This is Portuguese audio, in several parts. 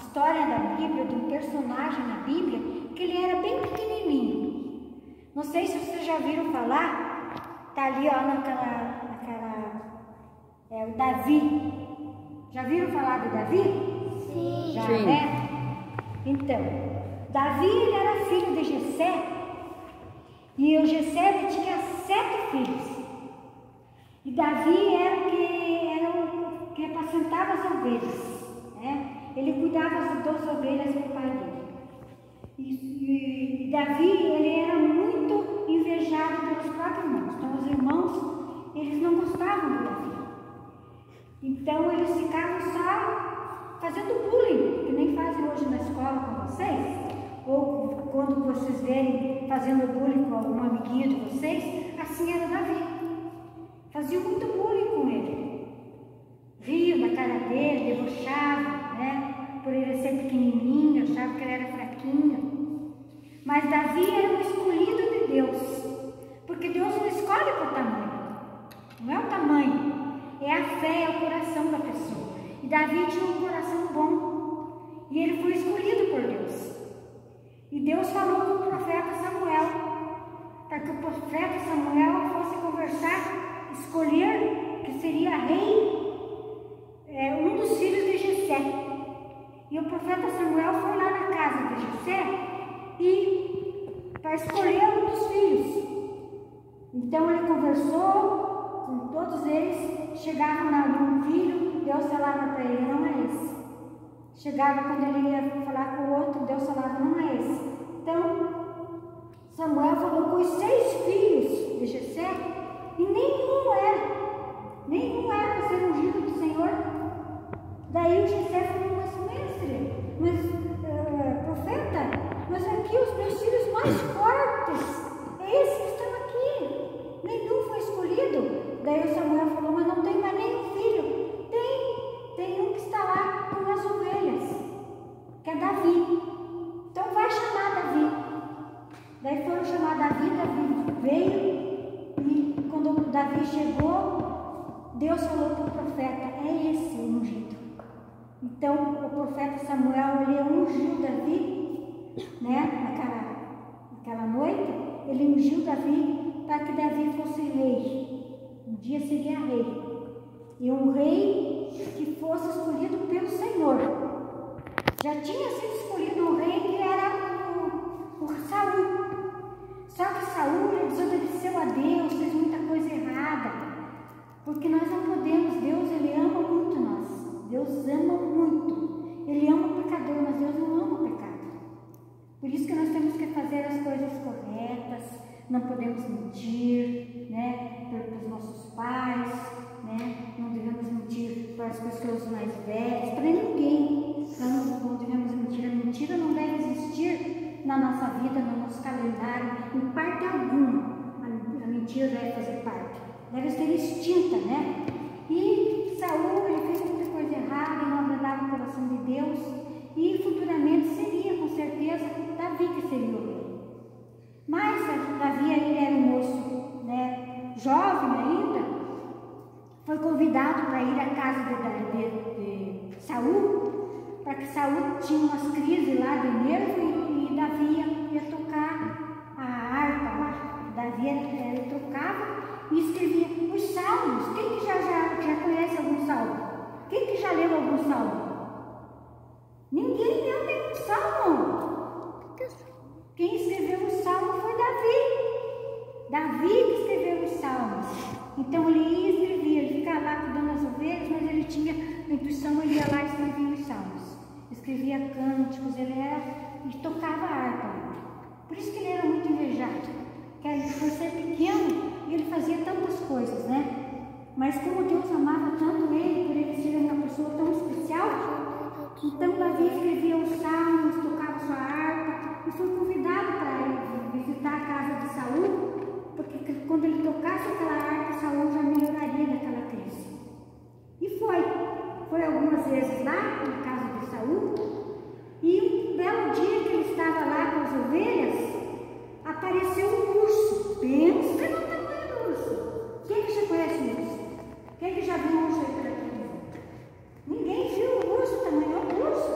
história da Bíblia, de um personagem na Bíblia, que ele era bem pequenininho. Não sei se vocês já viram falar, tá ali, ó, o Davi. Já viram falar do Davi? Sim. Já, Sim. né? Então, Davi, ele era filho de Jessé, e o Jessé, ele tinha 7 filhos. E Davi era o que apacentava as ovelhas, né? Ele cuidava das ovelhas do pai dele. E Davi, ele era muito invejado pelos próprios irmãos. Então, os irmãos, eles não gostavam do Davi. Então, eles ficavam só fazendo bullying, que nem fazem hoje na escola com vocês. Ou quando vocês verem fazendo bullying com algum amiguinho de vocês, assim era Davi. Faziam muito bullying com ele. Riam da cara dele, debochavam, né? Por ele ser pequenininho, achavam que ele era fraquinho. Mas Davi era um escolhido de Deus, porque Deus não escolhe por tamanho, não é o tamanho, é a fé, é o coração da pessoa. E Davi tinha um coração bom, e ele foi escolhido por Deus. E Deus falou com o profeta Samuel, para que o profeta Samuel fosse conversar, escolher que seria rei, um dos filhos de Jessé. E o profeta Samuel foi lá na casa de Jessé e para escolher um dos filhos. Então ele conversou com todos eles, chegava num filho, Deus falava para ele, não é esse. Chegava quando ele ia falar com o outro, Deus falava, não é esse. Então Samuel falou com os 6 filhos de Jessé e nenhum era para ser ungido do Senhor. Daí o Jessé falou, mas mestre, profeta, mas aqui os meus filhos mais fortes, é esses que estão aqui, nenhum foi escolhido. Daí o Samuel falou, mas não tem mais nenhum filho. Tem um que está lá com as ovelhas, que é Davi. Então vai chamar Davi. Daí foram chamar Davi, Davi veio, e quando Davi chegou, Deus falou para o profeta, é esse o ungido. Então o profeta Samuel, ele ungiu Davi, né, naquela noite, ele ungiu Davi para que Davi fosse rei. Um dia seria rei. E um rei que fosse escolhido pelo Senhor. Já tinha sido escolhido um rei que era o Saul. Só que Saul, ele desobedeceu a Deus, fez muita coisa errada. Porque nós não podemos, Deus, ele ama muito nós. Deus ama muito. Ele ama o pecador, mas Deus não ama o pecado. Por isso que nós temos que fazer as coisas corretas, não podemos mentir, né, para os nossos pais, né, não devemos mentir para as pessoas mais velhas, para ninguém. Não devemos mentir. A mentira não deve existir na nossa vida, no nosso calendário, em parte alguma. A mentira deve fazer parte. Deve ser extinta, né? E Saul, ele fez muita coisa errada, ele não agradava o coração de Deus, e futuramente seria, com certeza, Davi que seria o rei. Mas Davi ainda era um moço, né, jovem ainda, foi convidado para ir à casa de Saul, para que Saul tinha umas crises lá de nervo e Davi ia tocar a harpa lá. Davi ele tocava e escrevia os salmos. Quem que já conhece algum salmo? Quem que já leu algum salmo? Ninguém leu nenhum salmo. Quem escreveu o salmo foi Davi. Davi que escreveu os salmos. Então ele ia e escrevia, ele ficava lá cuidando das ovelhas, mas ele tinha a intuição, ele ia lá e escrevia os salmos. Escrevia cânticos, ele tocava a harpa. Por isso que ele era muito invejado. Por ser pequeno, ele fazia tantas coisas, né? Mas como Deus amava tanto ele, por ele ser uma pessoa tão especial, então Davi escrevia os salmos, tocava sua harpa e foi convidado para ir visitar a casa de Saul, porque quando ele tocasse aquela harpa, Saul já melhoraria daquela crise. E foi algumas vezes lá na casa de Saul, e um belo dia que ele estava lá com as ovelhas, apareceu um urso. Pensa no tamanho do urso. Quem que já conhece o urso? Quem que já viu um urso aí por aqui? Ninguém viu o urso, o tamanho do urso.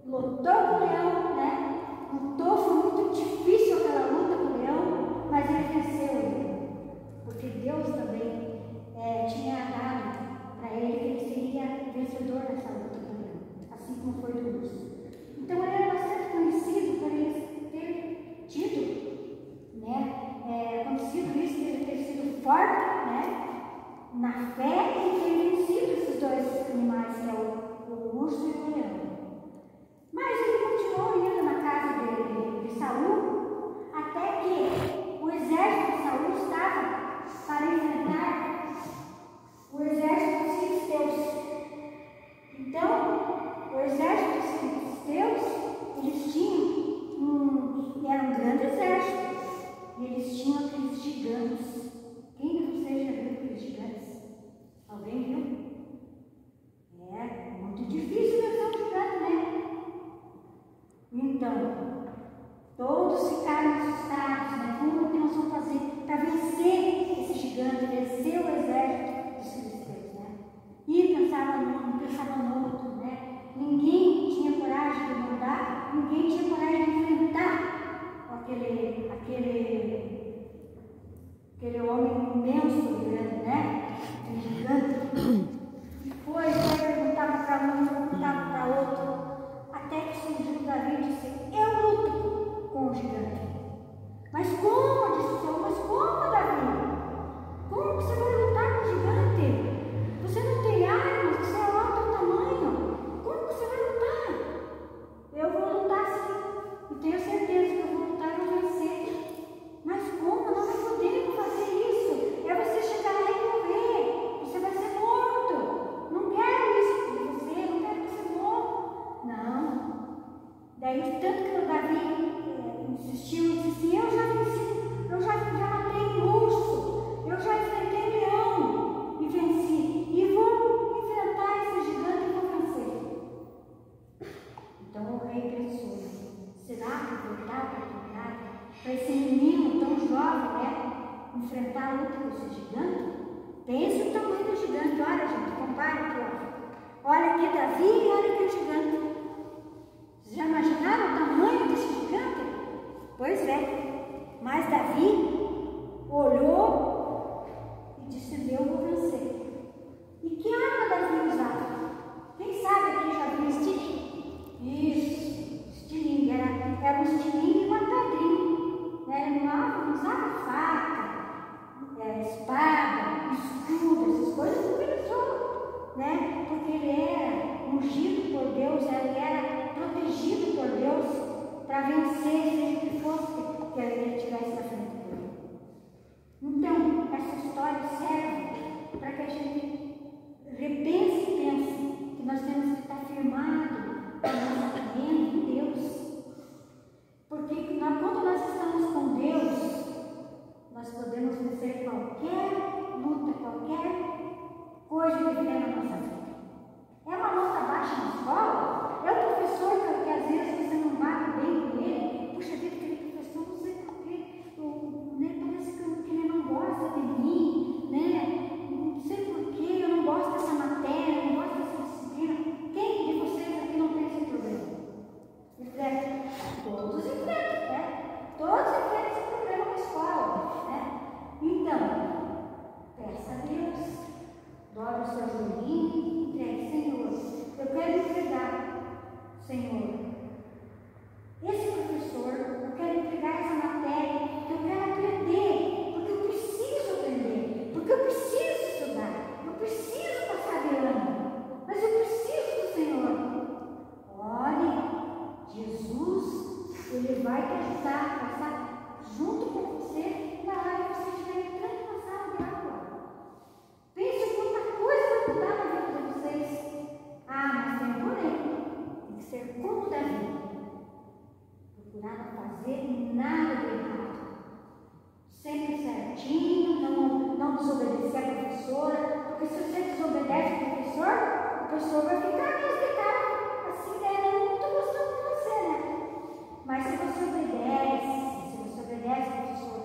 lutou com o leão, né? Lutou, foi muito difícil aquela luta com o leão, mas ele venceu o leão. Porque Deus também tinha dado para ele que ele seria vencedor nessa luta com o leão, assim como foi do urso. Então ele era bastante conhecido por ele ter tido, né? Acontecido isso, ele ter sido forte, né? Na fé e ter vencido esses dois animais, que é o urso e o leão. Mas ele continuou indo na casa de Saul, até que o exército de Saul estava para enfrentar o exército dos filisteus. Então, o exército dos filisteus, eles tinham era um grande exército, e eles tinham aqueles gigantes. Quem de vocês já viu aqueles gigantes? Alguém viu? É muito difícil vencer um gigante, né? Então, todos ficaram assustados, né? Como que nós vamos fazer para vencer esse gigante, vencer o exército dos filisteus, né? E pensava num, pensava no outro, né? Ninguém tinha coragem de mandar, ninguém tinha coragem de enfrentar aquele homem imenso, grande, né? Aquele gigante. E foi perguntava para um, perguntava para outro, até que surgiu Davi e disse: eu luto com o gigante. Mas como? Disse Saul, mas como, Davi? Como você vai lutar com o gigante? Você não tem armas, você é lá do tamanho. Como você vai lutar? Eu vou lutar sim. E tenho certeza que eu vou lutar e vou vencer. Mas como? Nós não podemos fazer isso. É você chegar lá e morrer. Você vai ser morto. Não quero isso de você, não quero que você morra. Não. Daí, tanto que o Davi insistiu e disse assim: eu já venci, eu já matei um urso, eu já enfrentei leão e venci. E vou enfrentar esse gigante e vou vencer. Então o rei pensou: será que vou dar a oportunidade para esse menino tão jovem, né, enfrentar a luta com esse gigante? Pense o tamanho do gigante. Olha, gente, compara aqui, ó. Olha aqui Davi e olha aqui o gigante. Vocês já imaginaram o tamanho desse gigante? Pois é. Mas Davi olhou e disse: eu vou vencer. E que arma Davi usava? Quem sabe aqui já viu estilingue? Isso, estilingue. Era um estilingue e uma pedrinha. Né? Não usava faca, espada, escudo, essas coisas não ele usou, né? Porque ele era ungido por Deus, ele era protegido por Deus para vencer, seja o que fosse que ele tivesse na frente dele. Então, essa história serve para que a gente repense e pense que nós temos que estar firmados na nossa crença em Deus. Porque quando nós estamos com Deus, nós podemos vencer qualquer luta, qualquer coisa que vier na nossa vida. É uma nota baixa na escola? É o professor que às vezes você não bate bem com ele. Puxa vida, aquele professor, não sei porquê, parece que ele não gosta de mim, né? Não sei porquê, eu não gosto dessa matéria, eu não gosto dessa disciplina. Quem de vocês aqui não tem esse problema? Todos enfrentam, né? Todos enfrentam esse problema na escola, né? Então, peça a Deus, dobra o seu joelhinho e entregue: Senhor, eu quero entregar, Senhor, esse professor, eu quero entregar essa matéria, eu quero aprender, porque eu preciso aprender, porque eu preciso estudar, eu preciso passar de ano, mas eu preciso do Senhor. Olhe, Jesus, Ele vai te ajudar a passar junto com você na hora que você estiver entrando na sala de aula. Pense quanta coisa vai mudar na vida de vocês. Mas tem tem que ser como Davi. Procurar não fazer nada de errado. Sempre certinho, não desobedecer a professora, porque se você desobedece o professor vai ficar mais de cara assim, né? Não estou gostando de você, né? Mas se você obedece, professor,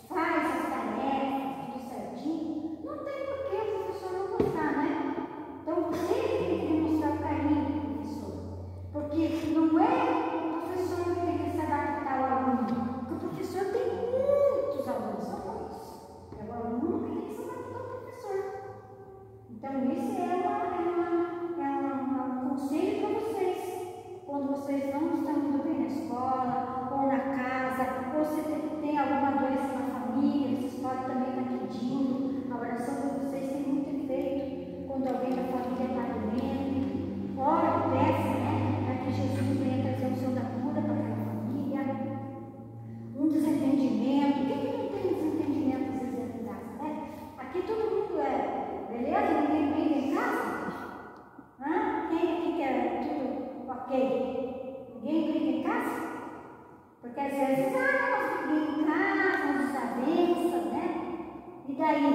faz as tarefas, tudo certinho, não tem por que o professor não gostar, né? Então você tem que demonstrar o carinho do professor, porque não E aí? Ninguém briga em casa? Porque às vezes, nós brigamos em casa, umas desavenças, né? E daí?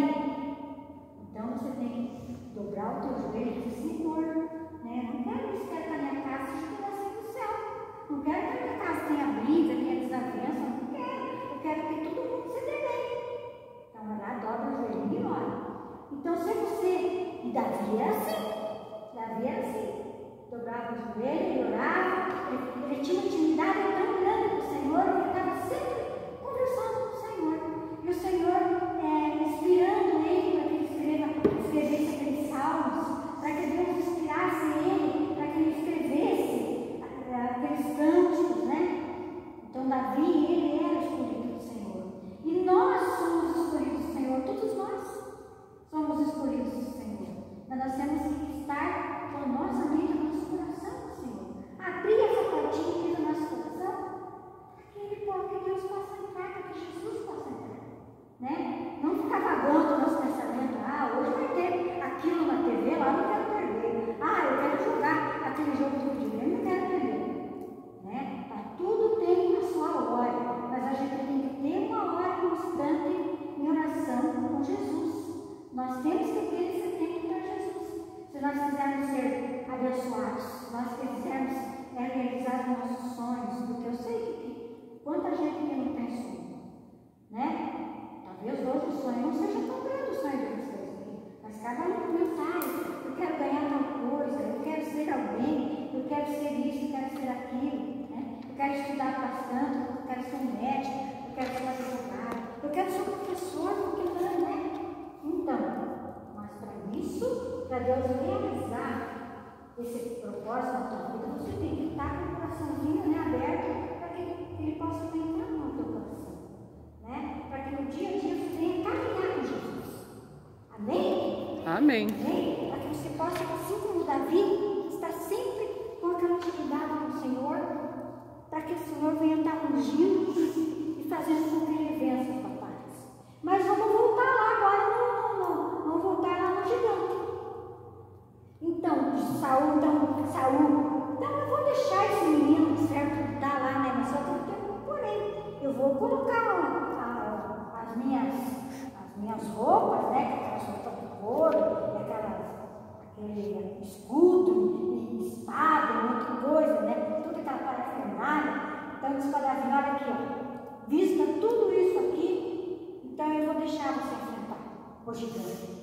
Então você tem que dobrar o teu joelho e dizer, Senhor, né? Não quero isso, quero que a minha casa seja como assim do céu. Não quero que a minha casa tenha briga, tenha desavença, não quero. Eu quero que todo mundo se dê bem. Então vai lá, dobra o joelho e ora. Então se você... E Davi era assim. Dobrava o joelho e orava. Ele tinha uma intimidade tão grande com o Senhor, que ele estava sempre conversando com o Senhor. E o Senhor inspirando ele para que ele escrevesse aqueles salmos, para que Deus inspirasse ele, para que ele escrevesse aqueles cânticos, né? Então Davi, ele era escolhido do Senhor. E nós somos escolhidos do Senhor, todos nós somos escolhidos do Senhor. Mas nós temos que estar com a nossa mente, o nosso coração do Senhor. Abrir essa portinha aqui do nosso coração, para que Deus possa entrar, para que Jesus possa entrar. Né? Não ficar vagando o nosso pensamento, hoje vai ter aquilo na TV, lá não quero perder. Eu quero jogar aquele jogo do videogame, não quero perder. Né? Tudo tem a sua hora, mas a gente tem que ter uma hora constante em oração com Jesus. Nós temos que ter esse tempo para Jesus. Se nós quisermos ser abençoados, se nós quisermos realizar os nossos sonhos, porque eu sei que quanta gente que não tem sonho, né? Talvez hoje o sonho não seja tão grande o sonho de vocês, mas cada um pensa, eu quero ganhar tal coisa, eu quero ser alguém, eu quero ser isso, eu quero ser aquilo, né? Eu quero estudar bastante, eu quero ser um médico, eu quero ser advogado, eu quero ser professor, porque não, né? Então, mas para isso, para Deus realizar esse propósito na tua vida, você tem que estar com o coraçãozinho, né, aberto, para que ele possa entrar no teu coração, né? Para que no dia a dia você venha caminhar com Jesus. Amém? Amém. Amém? Para que você possa, assim como Davi, estar sempre com aquela intimidade com o Senhor, para que o Senhor venha estar ungindo e fazendo com que ele vença as batalhas. Mas vamos voltar lá agora, vamos voltar lá no gigante. Então, Saul, eu vou deixar esse menino, certo, estar lá, né? Mas só que eu tenho um porém. Eu vou colocar as minhas roupas, né? Aquelas roupas de couro, aquele escudo, e espada, e muita coisa, né? Toda aquela parafernália. Então, disse para Davi, olha aqui, ó, vista tudo isso aqui, então eu vou deixar você enfrentar o gigante.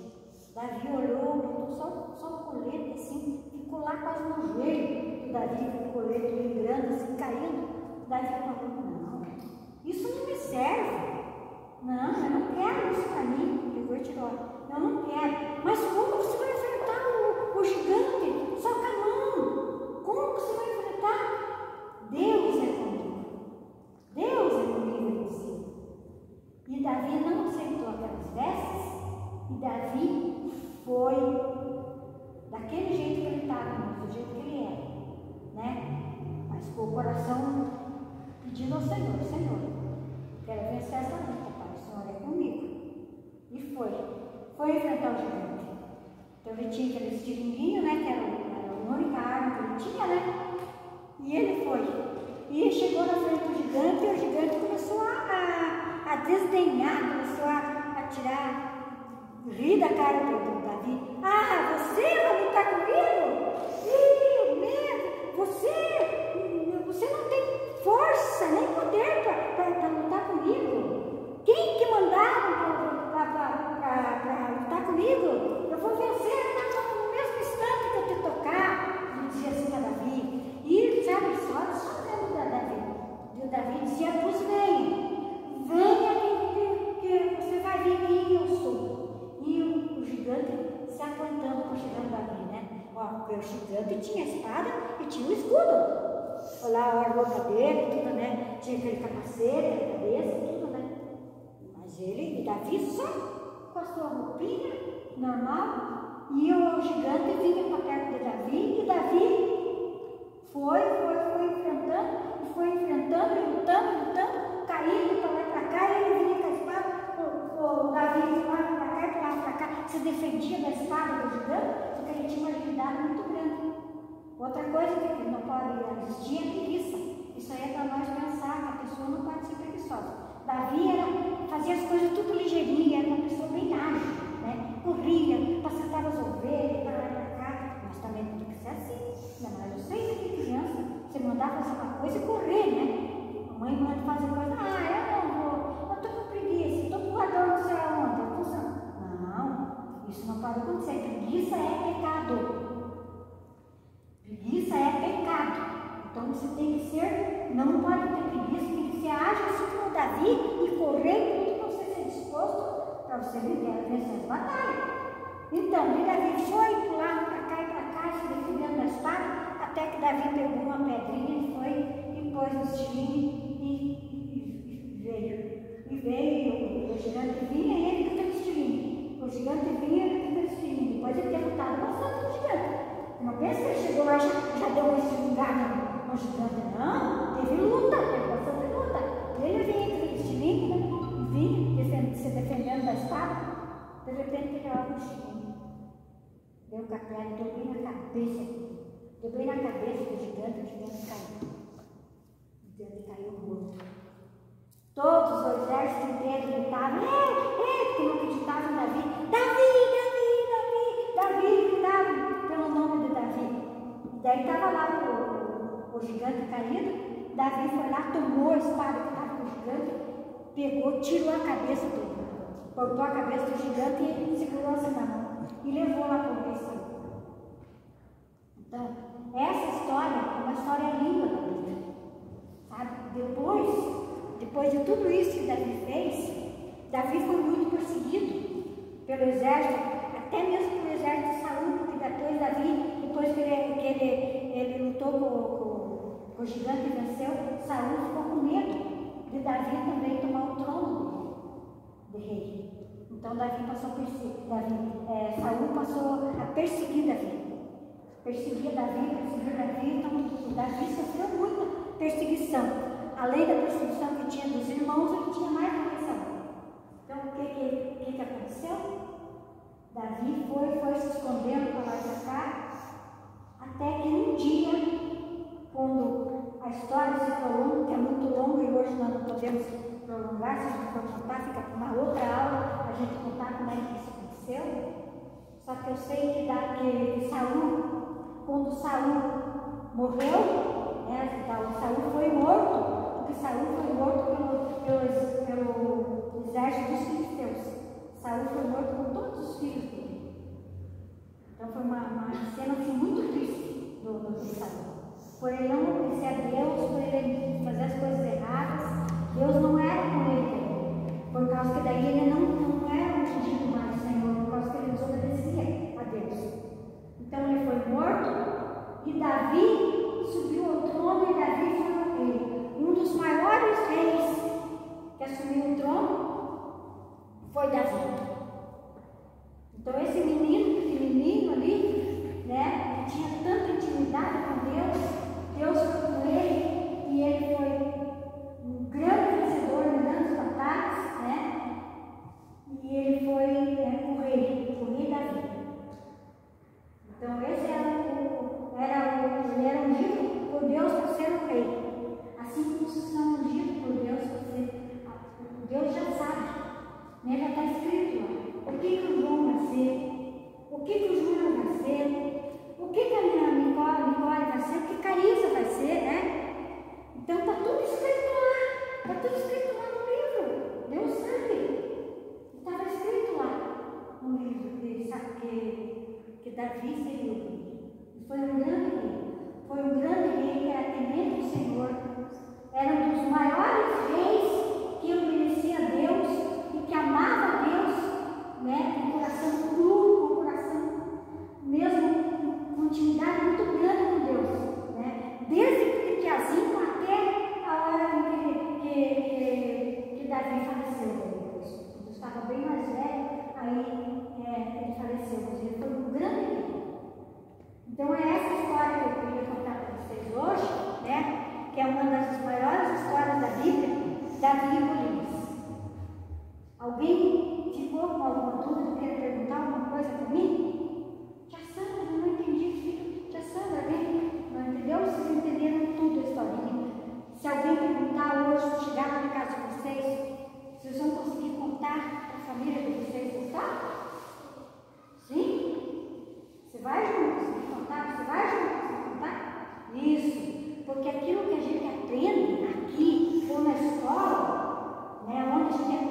Davi olhou, botou só o colete assim, ficou lá quase no joelho. O Davi com o colete meio grande, assim, caindo. Davi falou, não, isso não me serve. Não, eu não quero isso para mim. Pegou e tirou. Eu não quero. Mas como você vai enfrentar o gigante? Só com a mão. Como você vai enfrentar? Deus é comigo. Deus é comigo, ele disse. E Davi não aceitou aquelas vestes. E Davi foi daquele jeito que ele estava, do jeito que ele era, né? Mas com o coração pedindo ao Senhor, Senhor, quero vencer essa luta, Pai, o Senhor é comigo. E foi enfrentar o gigante. Então ele tinha aquele estilinguinho, né? Que era a única arma que ele tinha, né? E ele foi. E chegou na frente do gigante, e o gigante começou a desdenhar, começou a tirar. Ri da cara do Davi. Você vai lutar comigo? Você não tem força nem poder para lutar comigo. Quem que mandaram para lutar comigo? Eu vou vencer no mesmo instante que eu te tocar. Ele dizia assim para Davi. E sabe, só lembro da Davi. E o Davi dizia, pois venha que você vai ver quem eu sou. E o gigante se aguentando para chegar no Davi, né? O gigante tinha a espada e tinha o escudo. Olha lá a roupa dele, tudo, né? Tinha aquele capacete na cabeça, tudo, né? Mas e Davi só com a sua roupinha normal. E o gigante vinha para perto de Davi. E Davi foi enfrentando, lutando, caindo para lá e para cá. E ele vinha com a espada. O Davi pulava para cá e pulava para cá, se defendia da espada do gigante, porque ele tinha uma agilidade muito grande. Outra coisa que não pode existir é preguiça. Isso aí é para nós pensar que a pessoa não pode ser preguiçosa. Davi fazia as coisas tudo ligeirinho, era uma pessoa bem ágil, né? Corria, passava as ovelhas, para lá e para cá. Mas também tem que ser assim. Não, mas vocês aqui, criança, você mandar fazer uma coisa e correr, né? A mãe manda fazer coisa, eu não vou, eu estou com preguiça, estou com dor, não sei aonde, eu estou... Não, isso não pode acontecer. Preguiça é pecado. Preguiça é pecado. Então você tem que ser, não pode ter preguiça, tem que ser ágil assim como Davi e correr tudo para você ser disposto para você vencer as batalhas. Então, Davi foi pulando para cá e para cá, se defendendo da espada, até que Davi pegou uma pedrinha e foi e pôs no estilingue e veio. E veio, o gigante vinha e ele com aquele estilingue. O gigante vinha e ele com aquele estilingue. Depois ele ter lutado bastante com o gigante. Não pensa que ele chegou lá e já deu uma estilingada no gigante, não. Teve luta, teve bastante luta. Ele vinha com aquele estilingue e vinha se defendendo da espada. De repente ele olha o estilingue. Deu com a perna, deu bem na cabeça. Deu bem na cabeça do gigante, o gigante caiu. O gigante caiu morto. Todos os exércitos inteiros gritavam, porque não acreditavam em Davi. Davi, gritavam pelo nome de Davi. Daí estava lá o gigante caído. Davi foi lá, tomou a espada que estava com o gigante, pegou, tirou a cabeça dele, cortou a cabeça do gigante e segurou assim na mão e levou lá para o rei Saul. Então, essa história é uma história linda da Bíblia, sabe? Depois de tudo isso que Davi fez, Davi foi muito perseguido pelo exército, até mesmo pelo exército de Saul, porque depois que ele lutou com o gigante e venceu, Saul ficou com medo de Davi também tomar o trono de rei. Então Saul passou a perseguir Davi. Perseguia Davi, então Davi sofreu muita perseguição. Além da perseguição que tinha dos irmãos, ele tinha mais do que Saul. Então o que aconteceu? Davi foi se escondendo para lá e para cá, até que um dia, quando a história se prolonga, que é muito longa e hoje nós não podemos prolongar, se a gente for contar, fica para uma outra aula, a gente contar como é que isso aconteceu. Só que eu sei que Saul, quando Saul morreu, então, Saul foi morto, porque Saul foi morto pelo exército dos filisteus. Saul foi morto com todos os filhos dele. Então foi uma cena assim, muito triste do Saul. Por ele não obedecer a Deus, por ele fazer as coisas erradas, Deus não era com ele. Por causa que daí ele não era ungido mais do Senhor, por causa que ele desobedecia a Deus. Então ele foi morto e Davi subiu ao trono e Davi foi o rei. Um dos maiores reis que assumiu o trono foi Davi. Então esse menino, pequenininho ali, né, que tinha tanta intimidade com Deus foi com ele e ele foi um grande vencedor em grandes batalhas, né, e ele foi o rei Davi. Então esse ele era ungido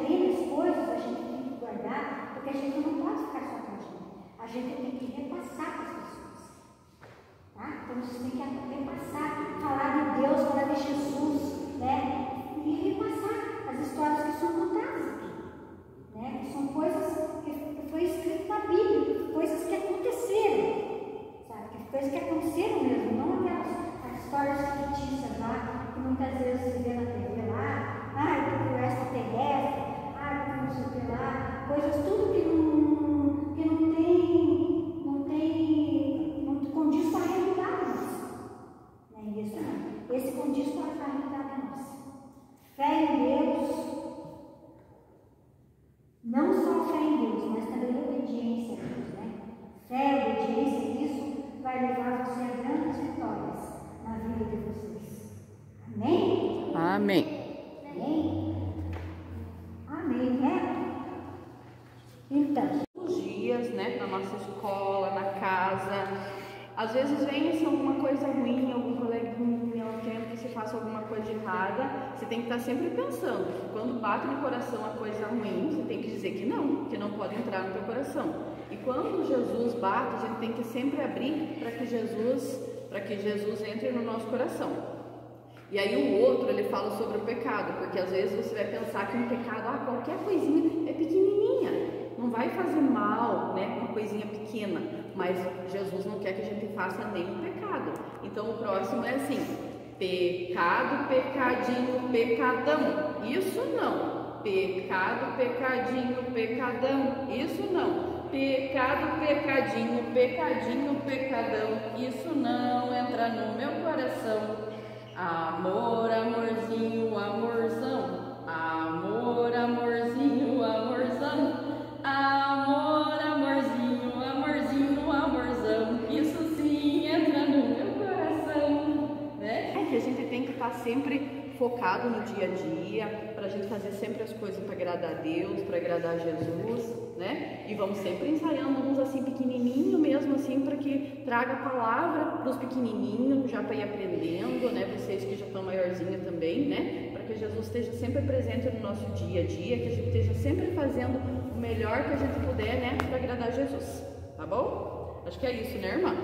aprende as coisas, a gente tem que guardar, porque a gente não pode ficar só com a gente. A gente tem que repassar para as pessoas. Tá? Então vocês têm que repassar, falar de Deus, falar de Jesus, né? E repassar as histórias que são contadas aqui. Né? Que são coisas que foi escrito na Bíblia, coisas que aconteceram. Sabe? Coisas que aconteceram mesmo, não aquelas histórias fictícias lá, que muitas vezes se vê na TV lá. Porque o extraterrestre, porque não sei o que lá, coisas tudo que não condiz com a realidade nossa. Não é isso não. Esse condiz com a realidade nossa. Fé em Deus, não só fé em Deus, mas também obediência a Deus, né? Fé, obediência, isso vai levar você a grandes vitórias na vida de vocês. Amém? Amém. Amém, né? Então, Os dias, né, na nossa escola, na casa, às vezes vem assim, alguma coisa ruim, algum coleguinha, alguém que você faça alguma coisa errada, você tem que estar sempre pensando que quando bate no coração a coisa ruim, você tem que dizer que não pode entrar no teu coração. E quando Jesus bate, a gente tem que sempre abrir para que Jesus entre no nosso coração. E aí o outro, ele fala sobre o pecado, porque às vezes você vai pensar que um pecado, qualquer coisinha é pequenininha, não vai fazer mal, né, uma coisinha pequena, mas Jesus não quer que a gente faça nenhum pecado. Então o próximo é assim, pecado, pecadinho, pecadão, isso não. Pecado, pecadinho, pecadão, isso não. Pecado, pecadinho, pecadinho, pecadão, isso não entra no meu coração. Amor, amorzinho, amorzão. Amor, amorzinho, amorzão. Amor, amorzinho, amorzinho, amorzão. Isso sim entra no meu coração, né? É que a gente tem que estar sempre focado no dia a dia, para a gente fazer sempre as coisas para agradar a Deus, para agradar a Jesus, né? E vamos sempre ensaiando uns assim pequenininho mesmo assim, para que traga a palavra para os pequenininhos, já para ir aprendendo, né? Vocês que já estão maiorzinhos também, né? Para que Jesus esteja sempre presente no nosso dia a dia, que a gente esteja sempre fazendo o melhor que a gente puder, né? Para agradar a Jesus, tá bom? Acho que é isso, né, irmã?